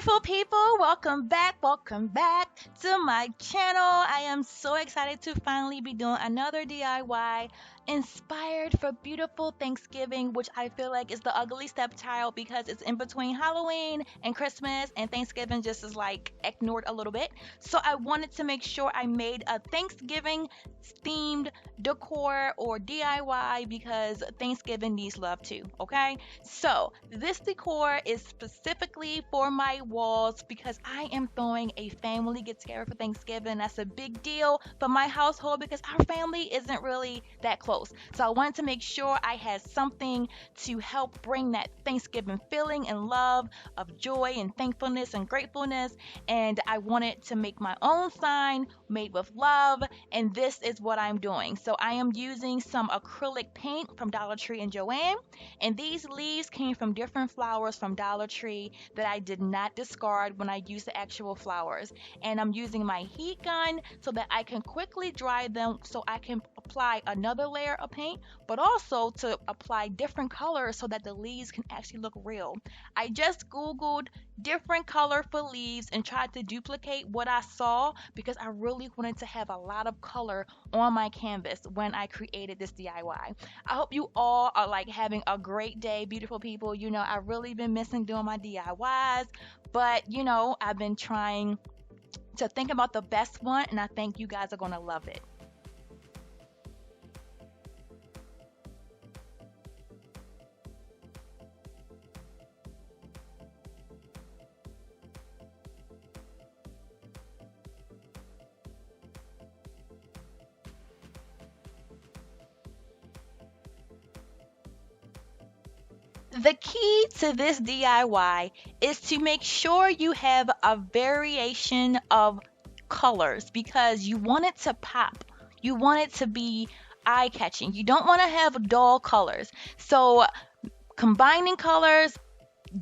beautiful people, welcome back to my channel. I am so excited to finally be doing another DIY inspired for beautiful Thanksgiving, which I feel like is the ugly stepchild because it's in between Halloween and Christmas, and Thanksgiving just is like ignored a little bit. So I wanted to make sure I made a Thanksgiving themed decor or DIY because Thanksgiving needs love too, okay? So, this decor is specifically for my walls because I am throwing a family get together for Thanksgiving. That's a big deal for my household because our family isn't really that close. So, I wanted to make sure I had something to help bring that Thanksgiving feeling and love of joy and thankfulness and gratefulness. And I wanted to make my own sign made with love, and this is what I'm doing. So, I am using some acrylic paint from Dollar Tree and Joann, and these leaves came from different flowers from Dollar Tree that I did not discard when I used the actual flowers. And I'm using my heat gun so that I can quickly dry them so I can apply another layer of paint, but also to apply different colors so that the leaves can actually look real. I just Googled different color for leaves and tried to duplicate what I saw because I really wanted to have a lot of color on my canvas when I created this DIY. I hope you all are like having a great day, beautiful people. I've really been missing doing my DIYs, but I've been trying to think about the best one, and I think you guys are going to love it. The key to this DIY is to make sure you have a variation of colors because you want it to pop. You want it to be eye catching. You don't want to have dull colors. So, combining colors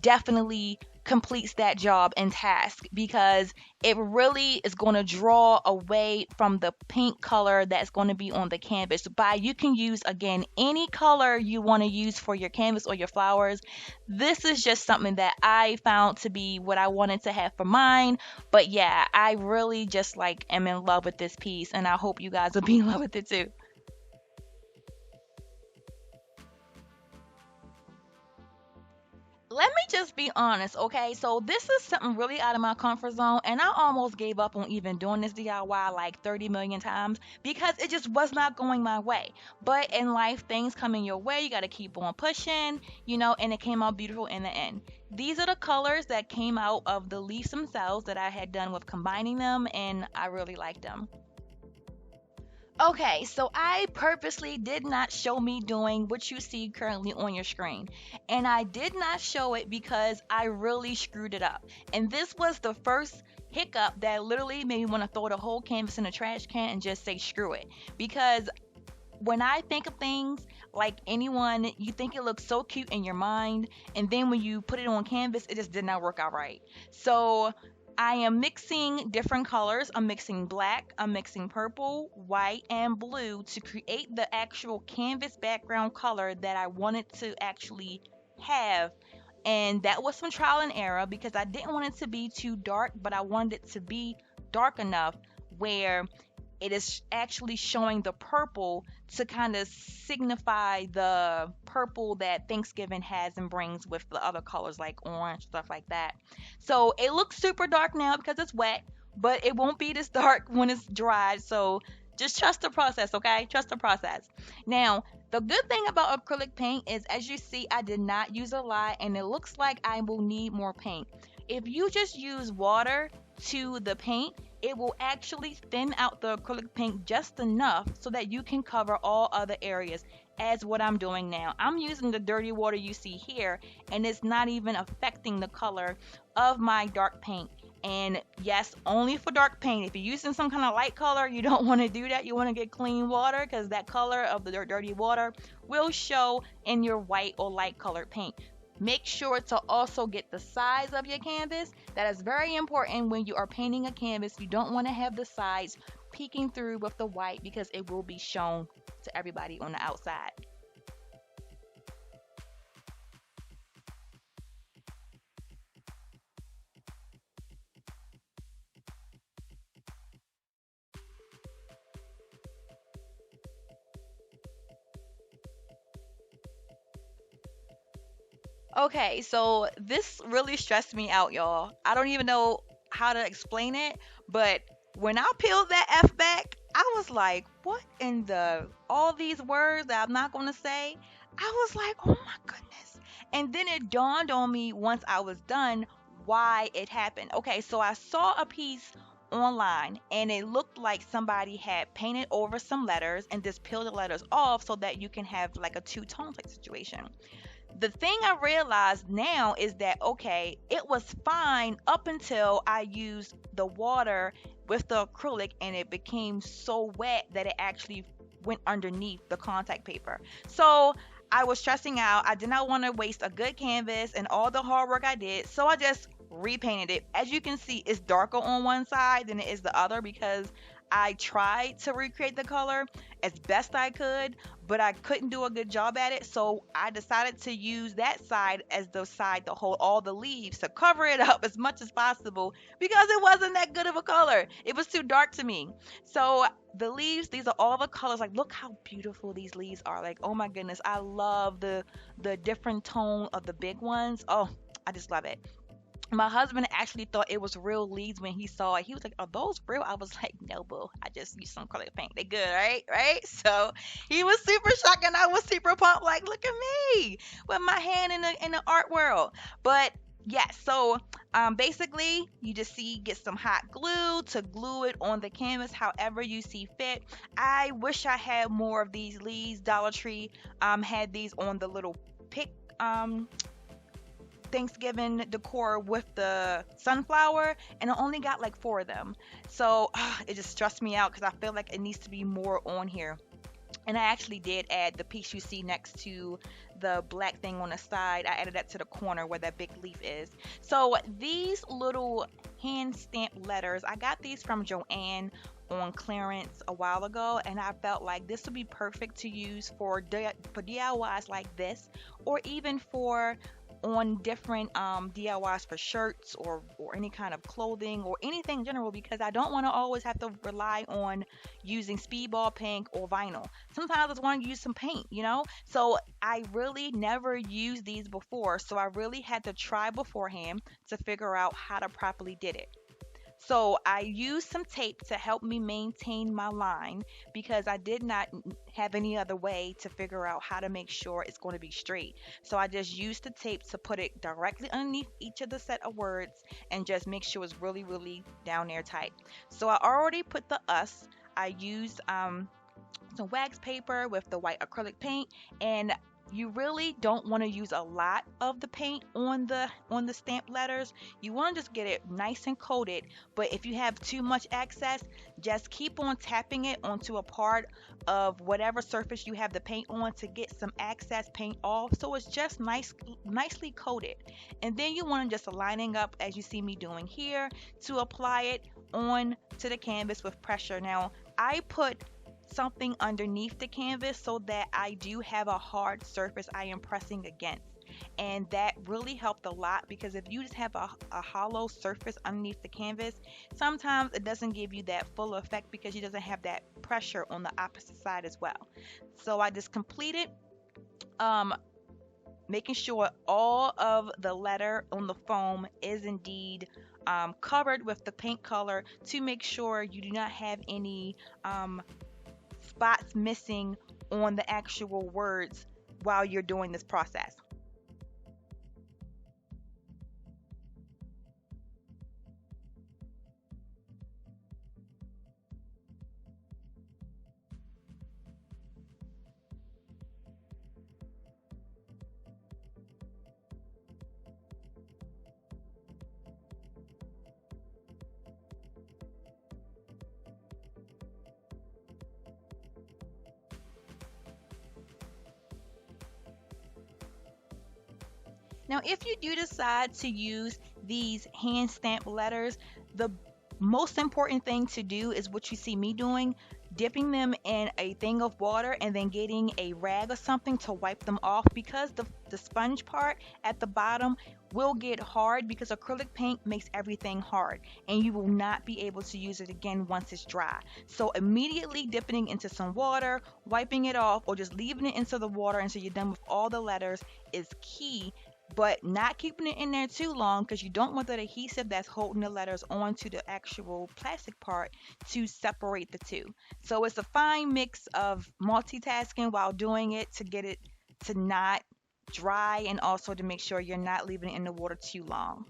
definitely completes that job and task because it really is going to draw away from the paint color that's going to be on the canvas. By you can use again any color you want to use for your canvas or your flowers. This is just something that I found to be what I wanted to have for mine. But yeah, I really just like am in love with this piece, and I hope you guys will be in love with it too. Let me just be honest, okay? So this is something really out of my comfort zone, and I almost gave up on even doing this DIY like 30 million times because it just was not going my way. But in life, things coming your way, you got to keep on pushing, and it came out beautiful in the end. These are the colors that came out of the leaves themselves that I had done with combining them, and I really liked them. Okay, so I purposely did not show me doing what you see currently on your screen. And I did not show it because I really screwed it up. And this was the first hiccup that literally made me want to throw the whole canvas in a trash can and just say screw it. Because when I think of things like anyone, you think it looks so cute in your mind, and then when you put it on canvas, it just did not work out right. So I am mixing different colors. I'm mixing black, I'm mixing purple, white, and blue to create the actual canvas background color that I wanted to actually have. And that was some trial and error because I didn't want it to be too dark, but I wanted it to be dark enough where it is actually showing the purple to kind of signify the purple that Thanksgiving has and brings with the other colors like orange, stuff like that. So it looks super dark now because it's wet, but it won't be this dark when it's dried. So just trust the process, okay? Trust the process. Now, the good thing about acrylic paint is, as you see, I did not use a lot, and it looks like I will need more paint. If you just use water to the paint, it will actually thin out the acrylic paint just enough so that you can cover all other areas, as what I'm doing now. I'm using the dirty water you see here, and it's not even affecting the color of my dark paint. And yes, only for dark paint. If you're using some kind of light color, you don't want to do that. You want to get clean water because that color of the dirty water will show in your white or light colored paint. Make sure to also get the size of your canvas. That is very important when you are painting a canvas. You don't want to have the sides peeking through with the white because it will be shown to everybody on the outside. Okay, so this really stressed me out, y'all. I don't even know how to explain it, but when I peeled that F back, I was like, what in the all these words that I'm not gonna say? I was like, oh my goodness. And then it dawned on me once I was done why it happened. Okay, so I saw a piece online and it looked like somebody had painted over some letters and just peeled the letters off so that you can have like a two-tone type situation. The thing I realized now is that okay, it was fine up until I used the water with the acrylic and it became so wet that it actually went underneath the contact paper. So I was stressing out. I did not want to waste a good canvas and all the hard work I did. So I just repainted it. As you can see, it's darker on one side than it is the other because I tried to recreate the color as best I could, but I couldn't do a good job at it. So I decided to use that side as the side to hold all the leaves to cover it up as much as possible because it wasn't that good of a color. It was too dark to me. So the leaves, these are all the colors. Like, look how beautiful these leaves are. Like, oh my goodness, I love the different tone of the big ones. Oh, I just love it. My husband actually thought it was real leaves when he saw it. He was like, "Are those real?" I was like, "No, boo. I just used some acrylic paint. They good, right? Right?" So he was super shocked, and I was super pumped. Like, look at me with my hand in the art world. But yeah, so basically, you just see get some hot glue to glue it on the canvas, however you see fit. I wish I had more of these leaves. Dollar Tree had these on the little pick Thanksgiving decor with the sunflower, and I only got like four of them. So it just stressed me out because I feel like it needs to be more on here. And I actually did add the piece you see next to the black thing on the side. I added that to the corner where that big leaf is. So these little hand stamped letters, I got these from Joann on clearance a while ago, and I felt like this would be perfect to use for DIYs like this, or even for on different DIYs for shirts or any kind of clothing or anything in general because I don't want to always have to rely on using speedball paint or vinyl. Sometimes I just want to use some paint, you know? So I really never used these before, so I really had to try beforehand to figure out how to properly did it. So I used some tape to help me maintain my line because I did not have any other way to figure out how to make sure it's going to be straight. So I just used the tape to put it directly underneath each of the set of words and just make sure it's really, really down there tight. So I already put the us. I used some wax paper with the white acrylic paint, and you really don't want to use a lot of the paint on the stamped letters. You want to just get it nice and coated, but if you have too much excess, just keep on tapping it onto a part of whatever surface you have the paint on to get some excess paint off so it's just nicely coated. And then you want to just lining up as you see me doing here to apply it on to the canvas with pressure. Now I put something underneath the canvas so that I do have a hard surface I am pressing against. And that really helped a lot because if you just have a hollow surface underneath the canvas, sometimes it doesn't give you that full effect because you doesn't have that pressure on the opposite side as well. So I just completed making sure all of the letter on the foam is indeed covered with the paint color to make sure you do not have any spots missing on the actual words while you're doing this process. Now, if you do decide to use these hand stamped letters, the most important thing to do is what you see me doing, dipping them in a thing of water and then getting a rag or something to wipe them off because the sponge part at the bottom will get hard because acrylic paint makes everything hard and you will not be able to use it again once it's dry. So immediately dipping into some water, wiping it off, or just leaving it into the water until you're done with all the letters is key but not keeping it in there too long because you don't want that adhesive that's holding the letters onto the actual plastic part to separate the two. So it's a fine mix of multitasking while doing it to get it to not dry and also to make sure you're not leaving it in the water too long.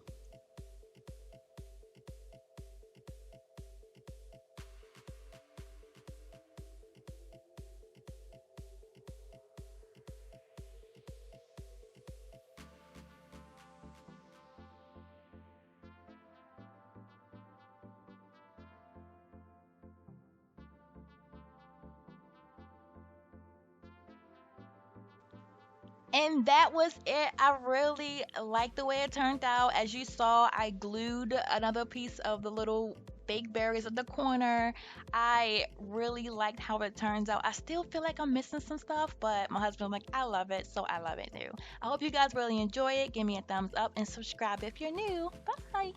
And that was it. I really like the way it turned out. As you saw, I glued another piece of the little fake berries at the corner. I really liked how it turns out. I still feel like I'm missing some stuff, but my husband was like, I love it, so I love it too. I hope you guys really enjoy it. Give me a thumbs up and subscribe if you're new. Bye.